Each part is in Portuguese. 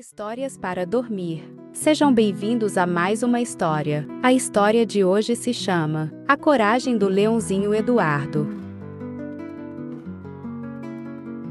Histórias para dormir. Sejam bem-vindos a mais uma história. A história de hoje se chama A Coragem do Leãozinho Eduardo.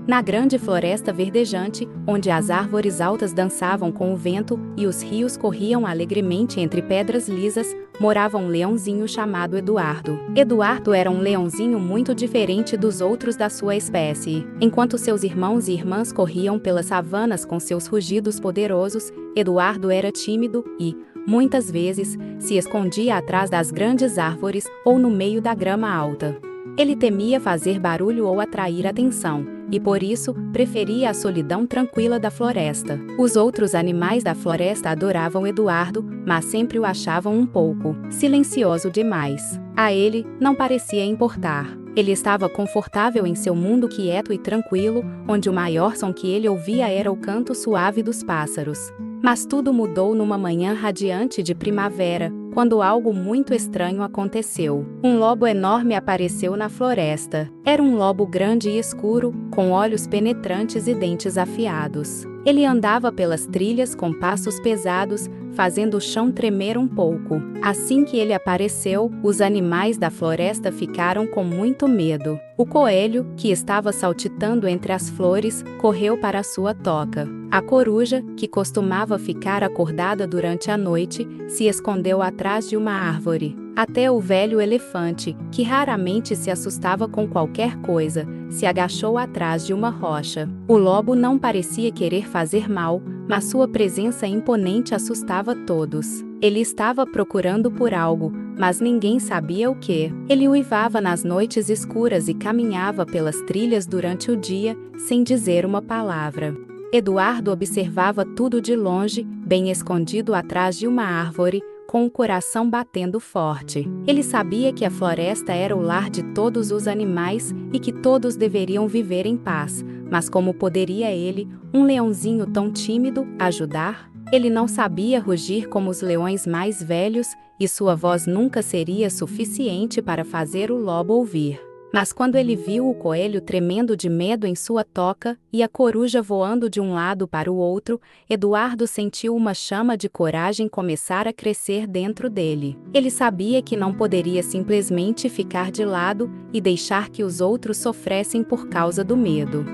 Na grande floresta verdejante, onde as árvores altas dançavam com o vento e os rios corriam alegremente entre pedras lisas, morava um leãozinho chamado Eduardo. Eduardo era um leãozinho muito diferente dos outros da sua espécie. Enquanto seus irmãos e irmãs corriam pelas savanas com seus rugidos poderosos, Eduardo era tímido e, muitas vezes, se escondia atrás das grandes árvores ou no meio da grama alta. Ele temia fazer barulho ou atrair atenção, e por isso, preferia a solidão tranquila da floresta. Os outros animais da floresta adoravam Eduardo, mas sempre o achavam um pouco silencioso demais. A ele, não parecia importar. Ele estava confortável em seu mundo quieto e tranquilo, onde o maior som que ele ouvia era o canto suave dos pássaros. Mas tudo mudou numa manhã radiante de primavera, quando algo muito estranho aconteceu. Um lobo enorme apareceu na floresta. Era um lobo grande e escuro, com olhos penetrantes e dentes afiados. Ele andava pelas trilhas com passos pesados, fazendo o chão tremer um pouco. Assim que ele apareceu, os animais da floresta ficaram com muito medo. O coelho, que estava saltitando entre as flores, correu para a sua toca. A coruja, que costumava ficar acordada durante a noite, se escondeu atrás de uma árvore. Até o velho elefante, que raramente se assustava com qualquer coisa, se agachou atrás de uma rocha. O lobo não parecia querer fazer mal, mas sua presença imponente assustava todos. Ele estava procurando por algo, mas ninguém sabia o que. Ele uivava nas noites escuras e caminhava pelas trilhas durante o dia, sem dizer uma palavra. Eduardo observava tudo de longe, bem escondido atrás de uma árvore, com o coração batendo forte. Ele sabia que a floresta era o lar de todos os animais e que todos deveriam viver em paz, mas como poderia ele, um leãozinho tão tímido, ajudar? Ele não sabia rugir como os leões mais velhos, e sua voz nunca seria suficiente para fazer o lobo ouvir. Mas quando ele viu o coelho tremendo de medo em sua toca, e a coruja voando de um lado para o outro, Eduardo sentiu uma chama de coragem começar a crescer dentro dele. Ele sabia que não poderia simplesmente ficar de lado e deixar que os outros sofressem por causa do medo.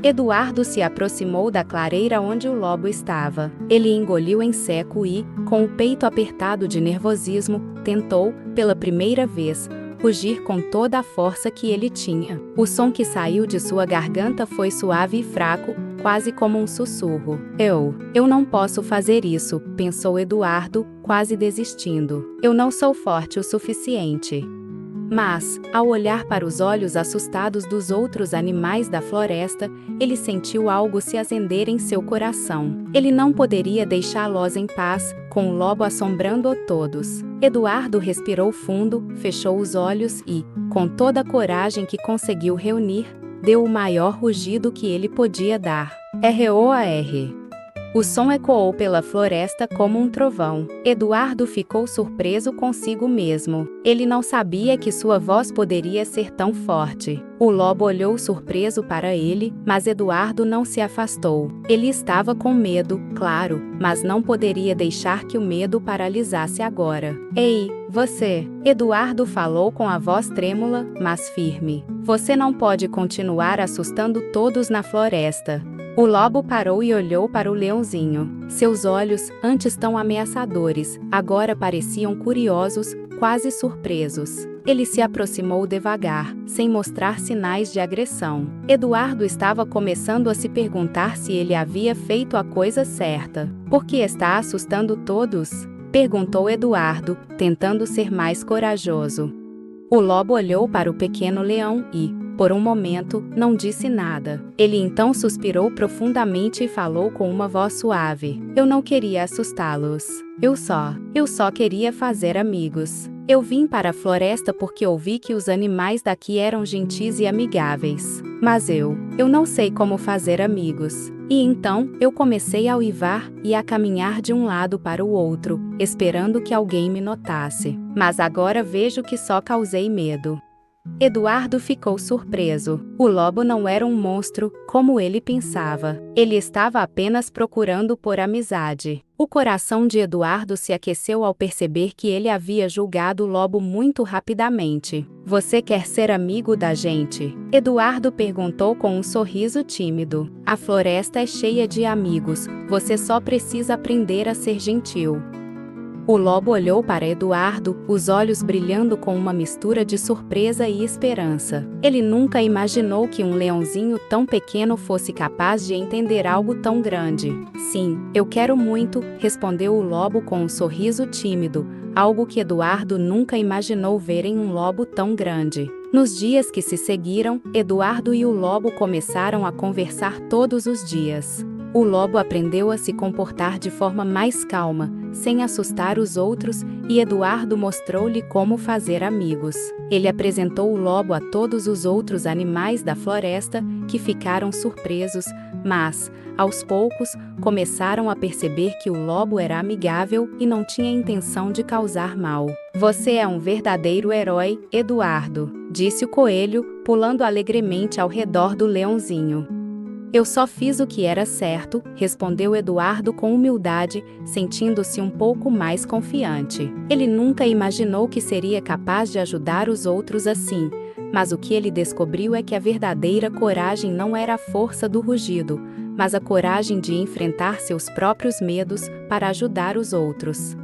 Eduardo se aproximou da clareira onde o lobo estava. Ele engoliu em seco e, com o peito apertado de nervosismo, tentou, pela primeira vez, rugir com toda a força que ele tinha. O som que saiu de sua garganta foi suave e fraco, quase como um sussurro. Eu não posso fazer isso, pensou Eduardo, quase desistindo. Eu não sou forte o suficiente. Mas, ao olhar para os olhos assustados dos outros animais da floresta, ele sentiu algo se acender em seu coração. Ele não poderia deixá-los em paz, com o lobo assombrando-o todos. Eduardo respirou fundo, fechou os olhos e, com toda a coragem que conseguiu reunir, deu o maior rugido que ele podia dar. R-O-A-R. O som ecoou pela floresta como um trovão. Eduardo ficou surpreso consigo mesmo. Ele não sabia que sua voz poderia ser tão forte. O lobo olhou surpreso para ele, mas Eduardo não se afastou. Ele estava com medo, claro, mas não poderia deixar que o medo paralisasse agora. Ei, você! Eduardo falou com a voz trêmula, mas firme. Você não pode continuar assustando todos na floresta. O lobo parou e olhou para o leãozinho. Seus olhos, antes tão ameaçadores, agora pareciam curiosos, quase surpresos. Ele se aproximou devagar, sem mostrar sinais de agressão. Eduardo estava começando a se perguntar se ele havia feito a coisa certa. Por que está assustando todos? Perguntou Eduardo, tentando ser mais corajoso. O lobo olhou para o pequeno leão e, por um momento, não disse nada. Ele então suspirou profundamente e falou com uma voz suave. Eu não queria assustá-los. Eu só queria fazer amigos. Eu vim para a floresta porque ouvi que os animais daqui eram gentis e amigáveis. Mas eu não sei como fazer amigos. E então, eu comecei a uivar e a caminhar de um lado para o outro, esperando que alguém me notasse. Mas agora vejo que só causei medo. Eduardo ficou surpreso. O lobo não era um monstro, como ele pensava. Ele estava apenas procurando por amizade. O coração de Eduardo se aqueceu ao perceber que ele havia julgado o lobo muito rapidamente. Você quer ser amigo da gente? Eduardo perguntou com um sorriso tímido. A floresta é cheia de amigos, você só precisa aprender a ser gentil. O lobo olhou para Eduardo, os olhos brilhando com uma mistura de surpresa e esperança. Ele nunca imaginou que um leãozinho tão pequeno fosse capaz de entender algo tão grande. Sim, eu quero muito, respondeu o lobo com um sorriso tímido, algo que Eduardo nunca imaginou ver em um lobo tão grande. Nos dias que se seguiram, Eduardo e o lobo começaram a conversar todos os dias. O lobo aprendeu a se comportar de forma mais calma, sem assustar os outros, e Eduardo mostrou-lhe como fazer amigos. Ele apresentou o lobo a todos os outros animais da floresta, que ficaram surpresos, mas, aos poucos, começaram a perceber que o lobo era amigável e não tinha intenção de causar mal. Você é um verdadeiro herói, Eduardo, disse o coelho, pulando alegremente ao redor do leãozinho. Eu só fiz o que era certo, respondeu Eduardo com humildade, sentindo-se um pouco mais confiante. Ele nunca imaginou que seria capaz de ajudar os outros assim, mas o que ele descobriu é que a verdadeira coragem não era a força do rugido, mas a coragem de enfrentar seus próprios medos para ajudar os outros.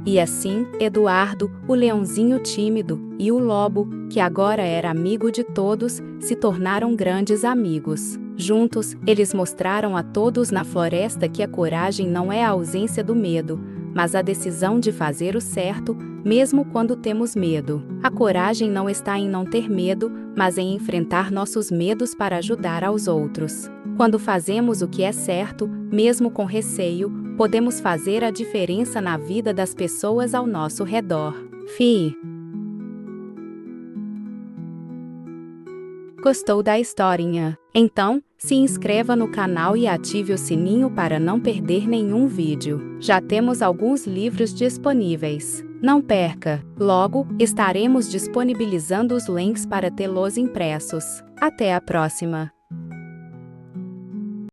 E assim, Eduardo, o leãozinho tímido, e o lobo, que agora era amigo de todos, se tornaram grandes amigos. Juntos, eles mostraram a todos na floresta que a coragem não é a ausência do medo, mas a decisão de fazer o certo, mesmo quando temos medo. A coragem não está em não ter medo, mas em enfrentar nossos medos para ajudar aos outros. Quando fazemos o que é certo, mesmo com receio, podemos fazer a diferença na vida das pessoas ao nosso redor. Fim. Gostou da historinha? Então, se inscreva no canal e ative o sininho para não perder nenhum vídeo. Já temos alguns livros disponíveis. Não perca! Logo, estaremos disponibilizando os links para tê-los impressos. Até a próxima!